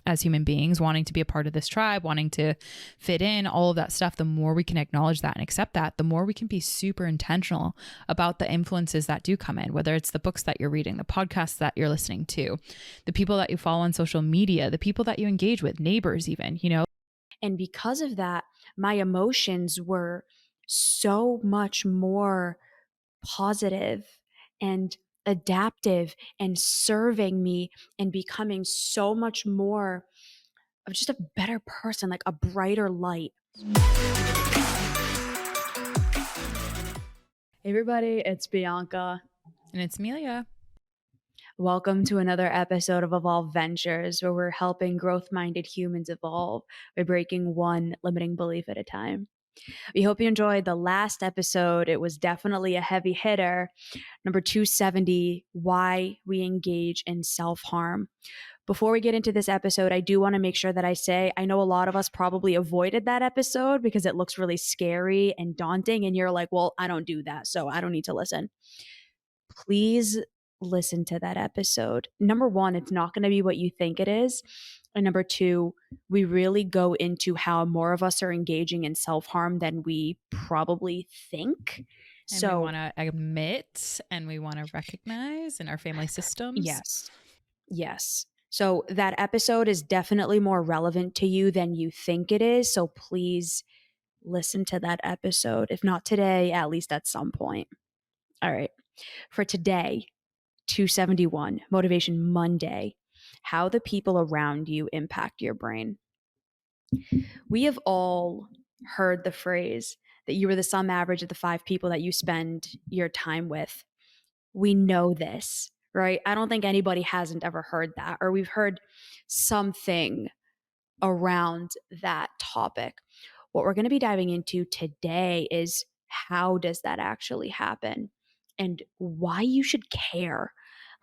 as human beings, wanting to be a part of this tribe, wanting to fit in, all of that stuff, the more we can acknowledge that and accept that, the more we can be super intentional about the influences that do come in, whether it's the books that you're reading, the podcasts that you're listening to, the people that you follow on social media, the people that you engage with, neighbors even, you know. And because of that, my emotions were so much more positive and adaptive and serving me and becoming so much more of just a better person, like a brighter light. Hey everybody, it's Bianca. And it's Emilia. Welcome to another episode of Evolve Ventures, where we're helping growth-minded humans evolve by breaking one limiting belief at a time. We hope you enjoyed the last episode. It was definitely a heavy hitter. Number 270, why we engage in self-harm. Before we get into this episode, I do want to make sure that I say, I know a lot of us probably avoided that episode because it looks really scary and daunting. And you're like, well, I don't do that, so I don't need to listen. Please listen to that episode. Number one, it's not going to be what you think it is. And number two, we really go into how more of us are engaging in self-harm than we probably think. And so we want to admit and we want to recognize in our family systems. Yes. So that episode is definitely more relevant to you than you think it is. So please listen to that episode. If not today, at least at some point. All right. For today, 271, Motivation Monday, how the people around you impact your brain. We have all heard the phrase that you are the sum average of the 5 people that you spend your time with. We know this, right? I don't think anybody hasn't ever heard that, or we've heard something around that topic. What we're going to be diving into today is how does that actually happen and why you should care.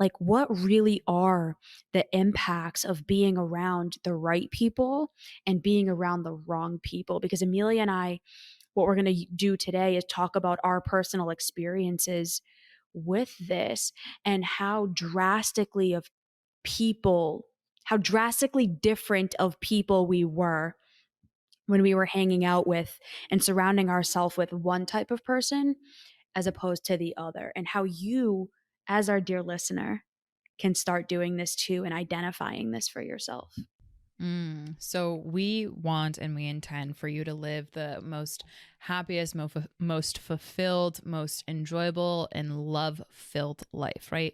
Like, what really are the impacts of being around the right people and being around the wrong people? Because Emilia and I, what we're going to do today is talk about our personal experiences with this and how drastically different of people we were when we were hanging out with and surrounding ourselves with one type of person as opposed to the other, and how you, as our dear listener, can start doing this too and identifying this for yourself. So we want and we intend for you to live the most happiest, most fulfilled, most enjoyable, and love-filled life, right?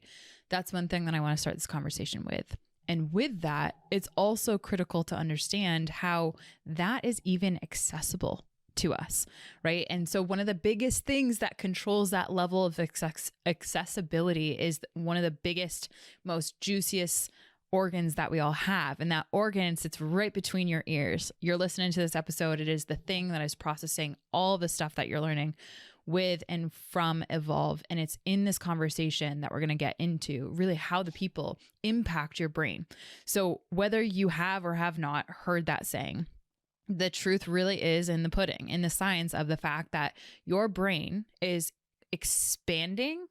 That's one thing that I want to start this conversation with. And with that, it's also critical to understand how that is even accessible to us, right? And so one of the biggest things that controls that level of accessibility is one of the biggest, most juiciest organs that we all have. And that organ sits right between your ears. You're listening to this episode. It is the thing that is processing all the stuff that you're learning with and from Evolve. And it's in this conversation that we're going to get into really how the people impact your brain. So whether you have or have not heard that saying, the truth really is in the pudding, in the science of the fact that your brain is expanding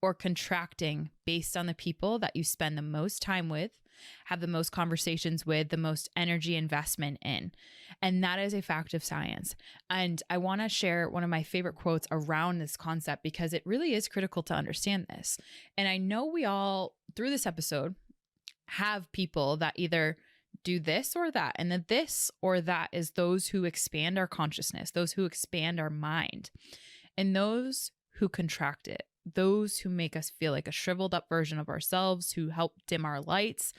or contracting based on the people that you spend the most time with, have the most conversations with, the most energy investment in. And that is a fact of science. And I want to share one of my favorite quotes around this concept because it really is critical to understand this. And I know we all, through this episode, have people that either do this or that, and that this or that is those who expand our consciousness, those who expand our mind, and those who contract it, those who make us feel like a shriveled up version of ourselves, who help dim our lights,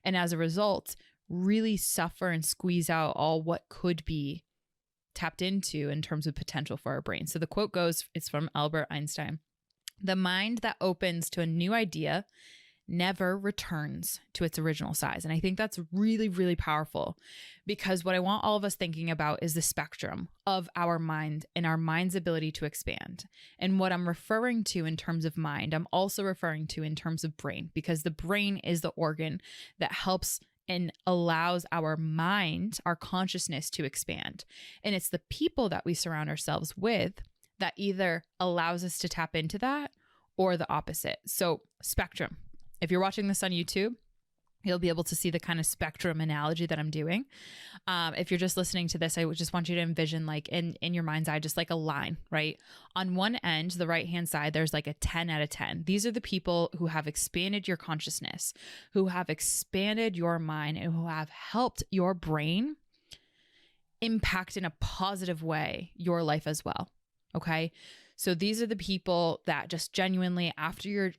and as a result, really suffer and squeeze out all what could be tapped into in terms of potential for our brain. So the quote goes, it's from Albert Einstein: "The mind that opens to a new idea never returns to its original size." And I think that's really, really powerful because what I want all of us thinking about is the spectrum of our mind and our mind's ability to expand. And what I'm referring to in terms of mind, I'm also referring to in terms of brain, because the brain is the organ that helps and allows our mind, our consciousness to expand. And it's the people that we surround ourselves with that either allows us to tap into that or the opposite. So spectrum. If you're watching this on YouTube, You'll be able to see the kind of spectrum analogy that I'm doing. If you're just listening to this, I would just want you to envision, like, in your mind's eye, just like a line, right? On one end, the right-hand side, there's like a 10 out of 10. These are the people who have expanded your consciousness, who have expanded your mind, and who have helped your brain impact in a positive way your life as well. Okay. So these are the people that just genuinely, after you're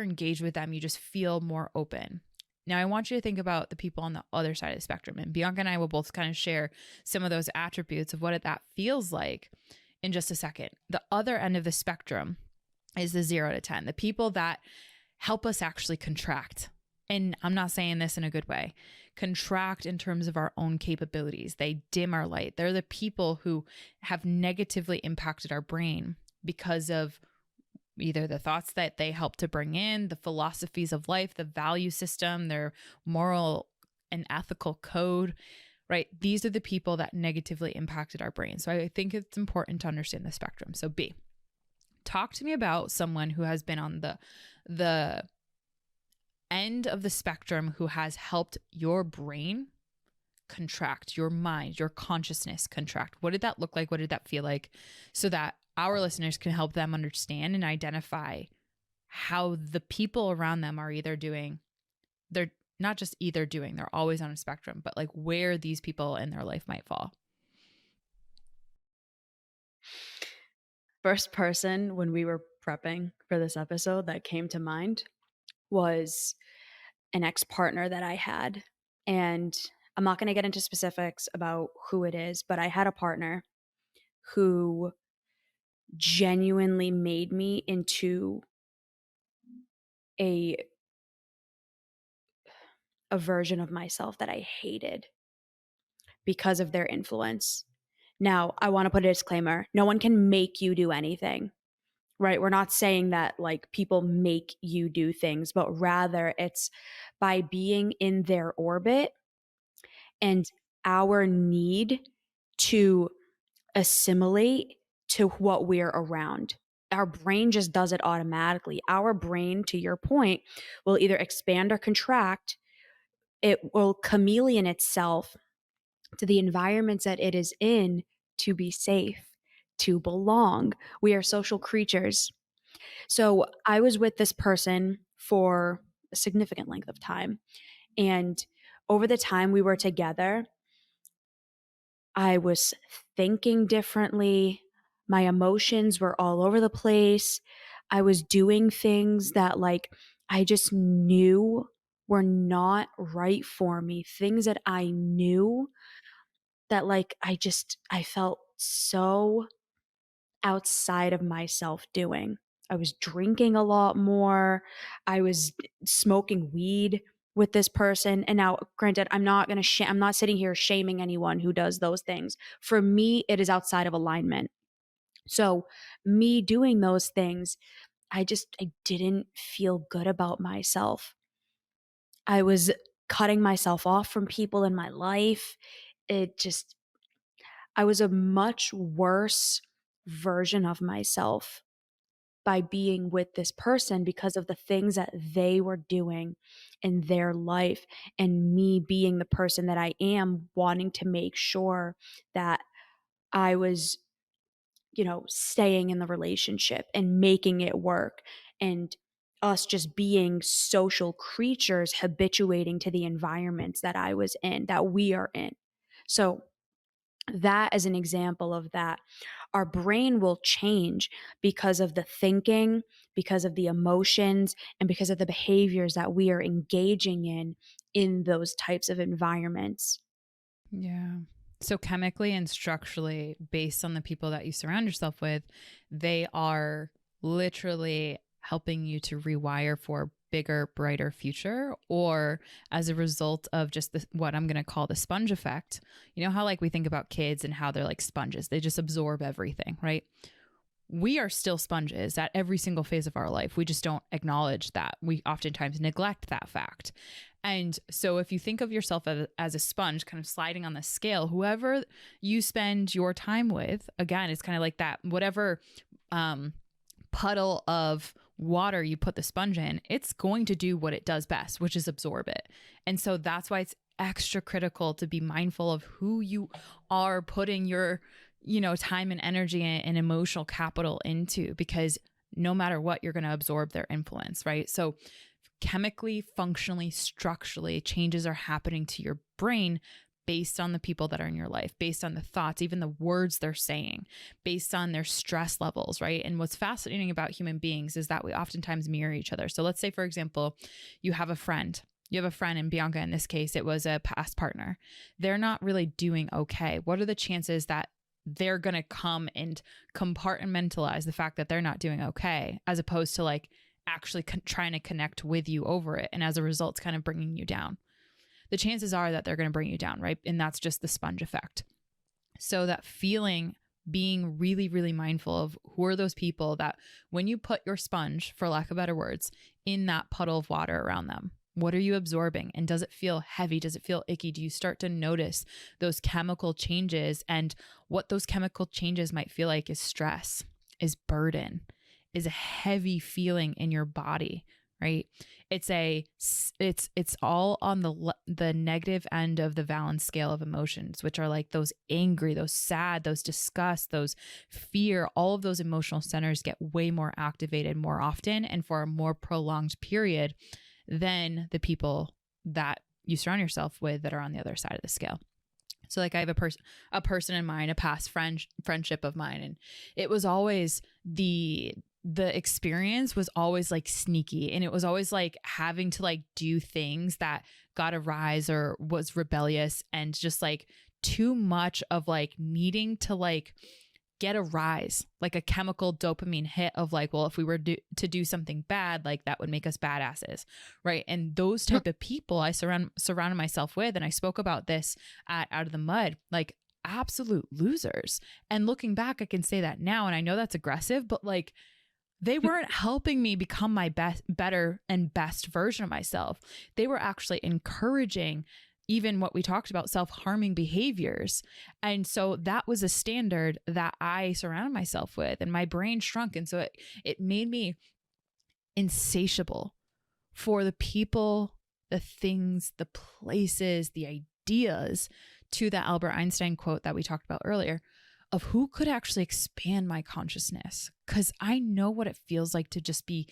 engaged with them, you just feel more open. Now, I want you to think about the people on the other side of the spectrum. And Bianca and I will both kind of share some of those attributes of what that feels like in just a second. The other end of the spectrum is the 0 to 10, the people that help us actually contract. And I'm not saying this in a good way. Contract in terms of our own capabilities. They dim our light. They're the people who have negatively impacted our brain because of either the thoughts that they help to bring in, the philosophies of life, the value system, their moral and ethical code, right? These are the people that negatively impacted our brain. So I think it's important to understand the spectrum. So B, talk to me about someone who has been on the end of the spectrum who has helped your brain contract, your mind, your consciousness contract. What did that look like? What did that feel like? So that our listeners can help them understand and identify how the people around them are either doing, they're not just either doing, they're always on a spectrum, but like where these people in their life might fall. First person when we were prepping for this episode that came to mind was an ex-partner that I had. And I'm not going to get into specifics about who it is, but I had a partner who genuinely made me into a version of myself that I hated because of their influence. Now, I want to put a disclaimer. No one can make you do anything, right? We're not saying that like people make you do things, but rather it's by being in their orbit and our need to assimilate to what we're around. Our brain just does it automatically. Our brain, to your point, will either expand or contract. It will chameleon itself to the environments that it is in to be safe, to belong. We are social creatures. So I was with this person for a significant length of time. And over the time we were together, I was thinking differently. My emotions were all over the place. I was doing things that like I just knew were not right for me. Things that I knew that like I felt so outside of myself doing. I was drinking a lot more. I was smoking weed with this person. And now, granted, I'm not sitting here shaming anyone who does those things. For me, it is outside of alignment. So, me doing those things, I didn't feel good about myself. I was cutting myself off from people in my life. It just, I was a much worse version of myself by being with this person because of the things that they were doing in their life, and me being the person that I am, wanting to make sure that I was, staying in the relationship and making it work, and us just being social creatures habituating to the environments that I was in, that we are in. So that is an example of that. Our brain will change because of the thinking, because of the emotions, and because of the behaviors that we are engaging in those types of environments. Yeah. So chemically and structurally, based on the people that you surround yourself with, they are literally helping you to rewire for a bigger, brighter future, or as a result of just what I'm going to call the sponge effect. You know how like we think about kids and how they're like sponges, they just absorb everything, right? We are still sponges at every single phase of our life. We just don't acknowledge that. We oftentimes neglect that fact. And so if you think of yourself as a sponge kind of sliding on the scale, whoever you spend your time with, again, it's kind of like that, whatever puddle of water you put the sponge in, it's going to do what it does best, which is absorb it. And so that's why it's extra critical to be mindful of who you are putting your, time and energy and emotional capital into, because no matter what, you're going to absorb their influence, right? So chemically, functionally, structurally, changes are happening to your brain based on the people that are in your life, based on the thoughts, even the words they're saying, based on their stress levels, right? And what's fascinating about human beings is that we oftentimes mirror each other. So let's say, for example, you have a friend. And Bianca, in this case, it was a past partner. They're not really doing okay. What are the chances that they're going to come and compartmentalize the fact that they're not doing okay, as opposed to like actually trying to connect with you over it? And as a result, it's kind of bringing you down. The chances are that they're going to bring you down, right? And that's just the sponge effect. So that feeling, being really, really mindful of who are those people that when you put your sponge, for lack of better words, in that puddle of water around them, what are you absorbing? And does it feel heavy? Does it feel icky? Do you start to notice those chemical changes? And what those chemical changes might feel like is stress, is burden, is a heavy feeling in your body, right? It's all on the negative end of the Valence scale of emotions, which are like those angry, those sad, those disgust, those fear. All of those emotional centers get way more activated more often and for a more prolonged period than the people that you surround yourself with that are on the other side of the scale. So like I have a person in mind, a past friendship of mine, and it was always the experience was always like sneaky, and it was always like having to like do things that got a rise or was rebellious, and just like too much of like needing to like get a rise, like a chemical dopamine hit of like, well, if we were to do something bad, like that would make us badasses, right? And those type of people I surrounded myself with, and I spoke about this at Out of the Mud, like absolute losers. And looking back, I can say that now, and I know that's aggressive, but like they weren't helping me become my better and best version of myself. They were actually encouraging even what we talked about, self-harming behaviors. And so that was a standard that I surrounded myself with, and my brain shrunk. And so it made me insatiable for the people, the things, the places, the ideas, to the Albert Einstein quote that we talked about earlier, of who could actually expand my consciousness. Because I know what it feels like to just be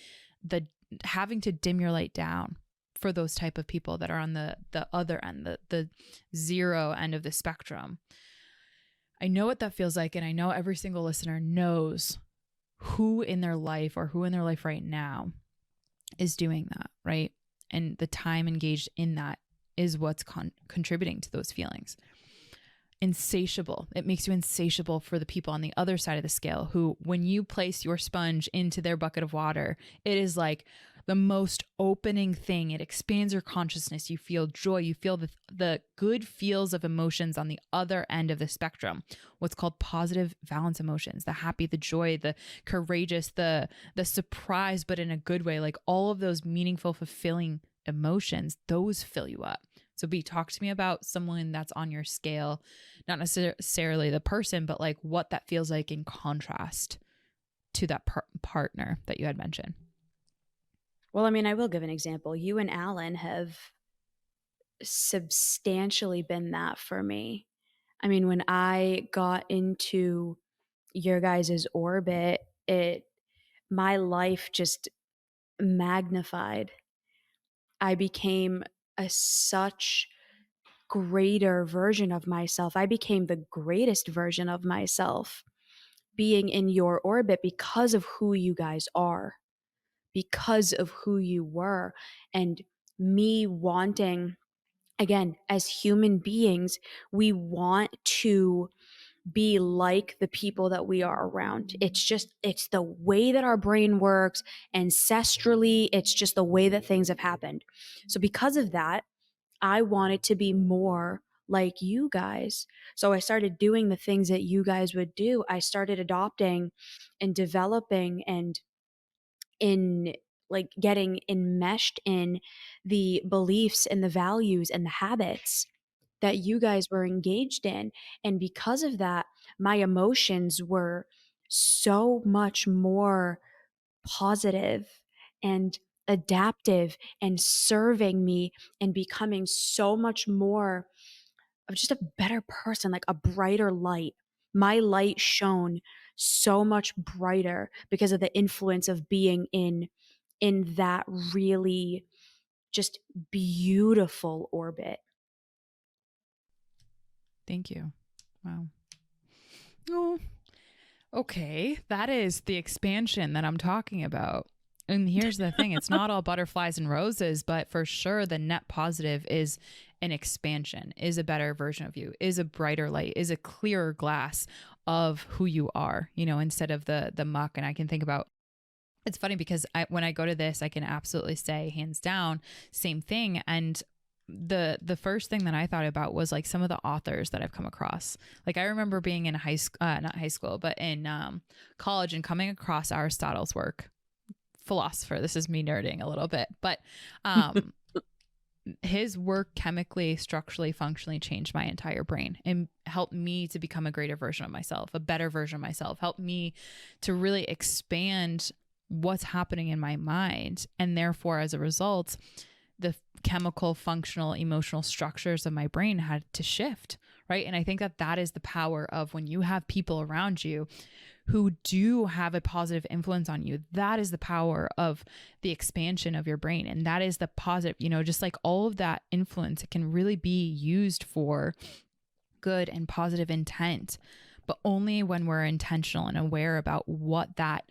having to dim your light down for those type of people that are on the other end, the zero end of the spectrum. I know what that feels like. And I know every single listener knows who in their life or who in their life right now is doing that, right? And the time engaged in that is what's contributing to those feelings. Insatiable. It makes you insatiable for the people on the other side of the scale who, when you place your sponge into their bucket of water, it is like the most opening thing. It expands your consciousness. You feel joy. You feel the good feels of emotions on the other end of the spectrum, what's called positive valence emotions, the happy, the joy, the courageous, the surprise, but in a good way. Like all of those meaningful, fulfilling emotions, those fill you up. So talk to me about someone that's on your scale, not necessarily the person, but like what that feels like in contrast to that partner that you had mentioned. Well, I mean, I will give an example. You and Alan have substantially been that for me. I mean, when I got into your guys' orbit, my life just magnified. I became such greater version of myself. I became the greatest version of myself being in your orbit because of who you guys are, because of who you were, and me wanting, again, as human beings, we want to be like the people that we are around. It's the way that our brain works ancestrally. It's just the way that things have happened. So because of that, I wanted to be more like you guys. So I started doing the things that you guys would do. I started adopting and developing and in like getting enmeshed in the beliefs and the values and the habits that you guys were engaged in. And because of that, my emotions were so much more positive and adaptive and serving me and becoming so much more of just a better person, like a brighter light. My light shone so much brighter because of the influence of being in that really just beautiful orbit. Thank you. Wow. Oh, okay. That is the expansion that I'm talking about. And here's the thing, it's not all butterflies and roses, but for sure the net positive is an expansion, is a better version of you, is a brighter light, is a clearer glass of who you are, you know, instead of the muck. And I can think about, it's funny because when I go to this, I can absolutely say hands down, same thing. And the first thing that I thought about was like some of the authors that I've come across. Like I remember being in high school, not high school, but in college and coming across Aristotle's work. Philosopher. This is me nerding a little bit, but his work chemically, structurally, functionally changed my entire brain and helped me to become a greater version of myself, a better version of myself, helped me to really expand what's happening in my mind. And therefore, as a result, the chemical, functional, emotional structures of my brain had to shift, right? And I think that that is the power of when you have people around you who do have a positive influence on you. That is the power of the expansion of your brain. And that is the positive, you know, just like all of that influence, it can really be used for good and positive intent, but only when we're intentional and aware about what that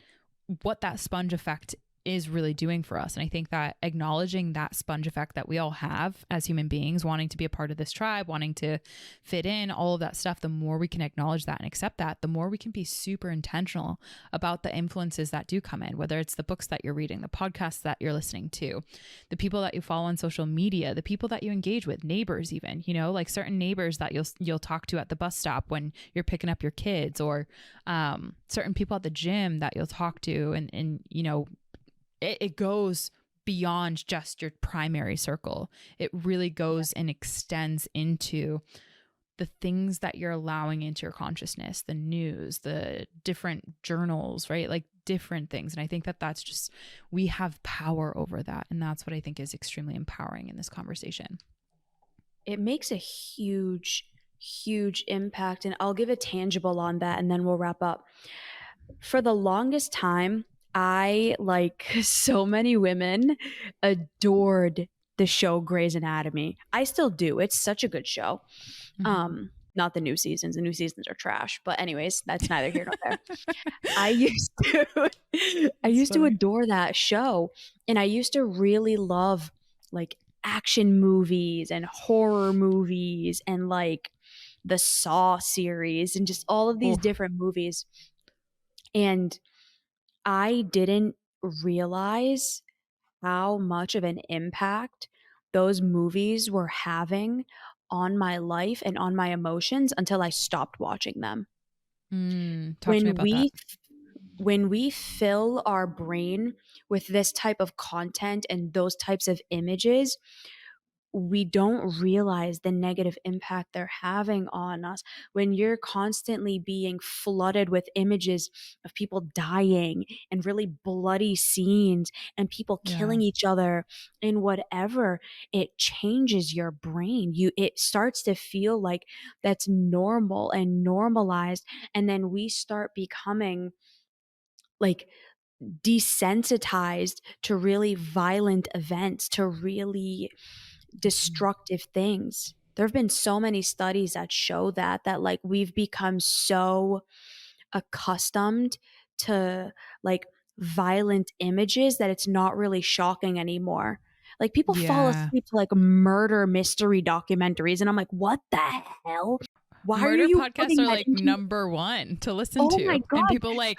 sponge effect is really doing for us. And I think that acknowledging that sponge effect that we all have as human beings, wanting to be a part of this tribe, wanting to fit in, all of that stuff, the more we can acknowledge that and accept that, the more we can be super intentional about the influences that do come in, whether it's the books that you're reading, the podcasts that you're listening to, the people that you follow on social media, the people that you engage with, neighbors even, you know, like certain neighbors that you'll talk to at the bus stop when you're picking up your kids, or certain people at the gym that you'll talk to, and you know, it goes beyond just your primary circle. It really goes and extends into the things that you're allowing into your consciousness, the news, the different journals, right? Like different things. And I think that that's just, we have power over that. And that's what I think is extremely empowering in this conversation. It makes a huge, huge impact. And I'll give a tangible on that and then we'll wrap up. For the longest time, I, like so many women, adored the show Grey's Anatomy. I still do. It's such a good show. Not the new seasons. The new seasons are trash. But anyways, that's neither here nor there. I used to I used to adore that show. And I used to really love like action movies and horror movies and like the Saw series and just all of these different movies. And I didn't realize how much of an impact those movies were having on my life and on my emotions until I stopped watching them. Talk to me about that. When we fill our brain with this type of content and those types of images, we don't realize the negative impact they're having on us. When you're constantly being flooded with images of people dying and really bloody scenes and people killing each other and whatever, it changes your brain. It starts to feel like that's normal and normalized. And then we start becoming like desensitized to really violent events, to really destructive things. There have been so many studies that show that like we've become so accustomed to like violent images that it's not really shocking anymore. Like people fall asleep to like murder mystery documentaries and I'm like, what the hell? Why are Murder you podcasts putting are that like into number one to listen Oh my to. god. And people like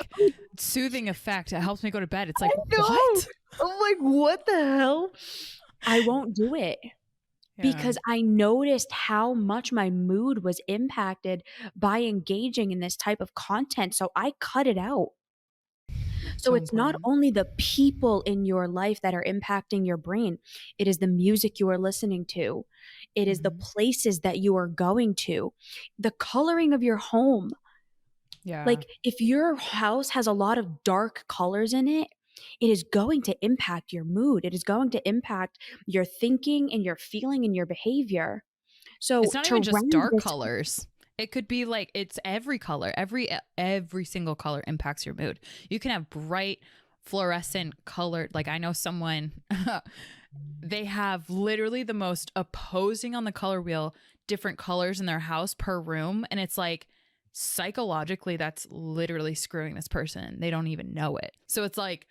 soothing effect. It helps me go to bed. It's like, I know. what? I'm like, what the hell? I won't do it. Because I noticed how much my mood was impacted by engaging in this type of content. So I cut it out. So it's not important. only the people in your life that are impacting your brain, it is the music you are listening to, it is the places that you are going to, the coloring of your home. Yeah. Like if your house has a lot of dark colors in it, it is going to impact your mood. It is going to impact your thinking and your feeling and your behavior. So It's not to even just round dark this, colors. It could be like it's every color. Every single color impacts your mood. You can have bright fluorescent colored, like I know someone they have literally the most opposing on the color wheel different colors in their house per room, and it's like psychologically that's literally screwing this person. They don't even know it. So it's like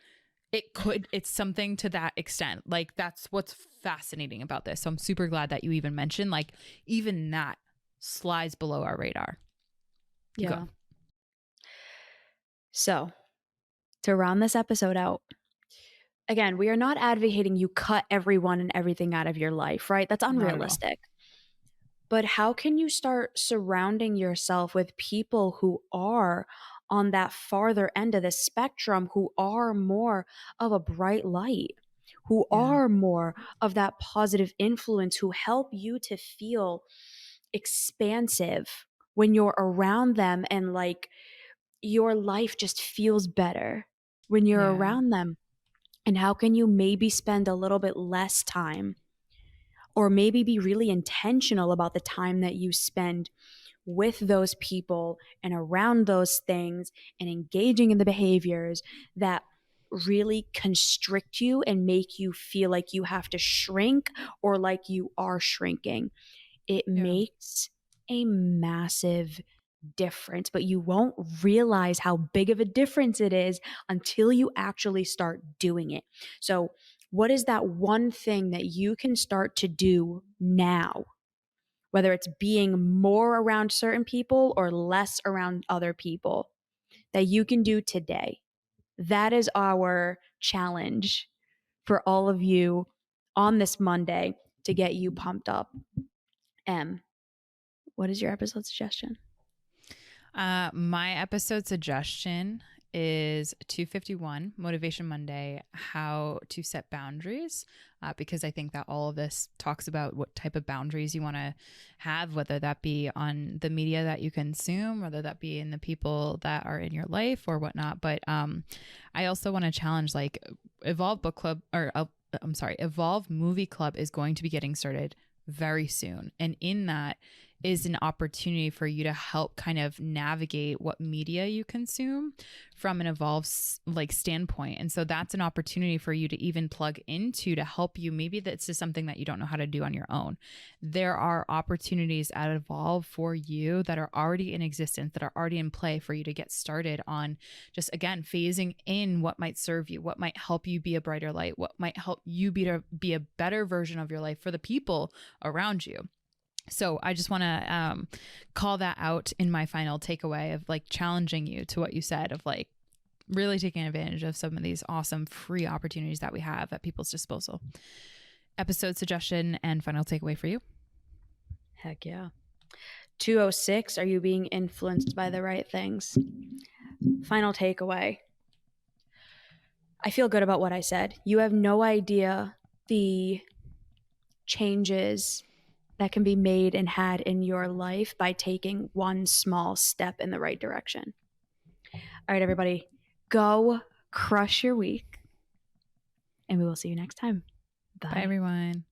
it's something to that extent. Like that's what's fascinating about this. So I'm super glad that you even mentioned like even that slides below our radar. yeah. So to round this episode out, again, we are not advocating you cut everyone and everything out of your life, right? That's Not at all. unrealistic. But how can you start surrounding yourself with people who are on that farther end of the spectrum, who are more of a bright light, who Yeah. are more of that positive influence, who help you to feel expansive when you're around them and like your life just feels better when you're Yeah. around them? And how can you maybe spend a little bit less time or maybe be really intentional about the time that you spend with those people and around those things and engaging in the behaviors that really constrict you and make you feel like you have to shrink or like you are shrinking? It Yeah. makes a massive difference, but you won't realize how big of a difference it is until you actually start doing it. So, what is that one thing that you can start to do now? Whether it's being more around certain people or less around other people, that you can do today. That is our challenge for all of you on this Monday to get you pumped up. What is your episode suggestion? My episode suggestion is 251 Motivation Monday, how to set boundaries, because I think that all of this talks about what type of boundaries you want to have, whether that be on the media that you consume, whether that be in the people that are in your life or whatnot. But I also want to challenge like Evolve Book Club or Evolve Movie Club is going to be getting started very soon. And in that is an opportunity for you to help kind of navigate what media you consume from an evolved like standpoint. And so that's an opportunity for you to even plug into to help you. Maybe this is something that you don't know how to do on your own. There are opportunities at Evolve for you that are already in existence, that are already in play for you to get started on just, again, phasing in what might serve you, what might help you be a brighter light, what might help you be a better version of your life for the people around you. So I just want to call that out in my final takeaway of like challenging you to what you said of like really taking advantage of some of these awesome free opportunities that we have at people's disposal. Episode suggestion and final takeaway for you. Heck yeah. 206, are you being influenced by the right things? Final takeaway. I feel good about what I said. You have no idea the changes that can be made and had in your life by taking one small step in the right direction. All right, everybody, go crush your week, and we will see you next time. Bye, Bye everyone.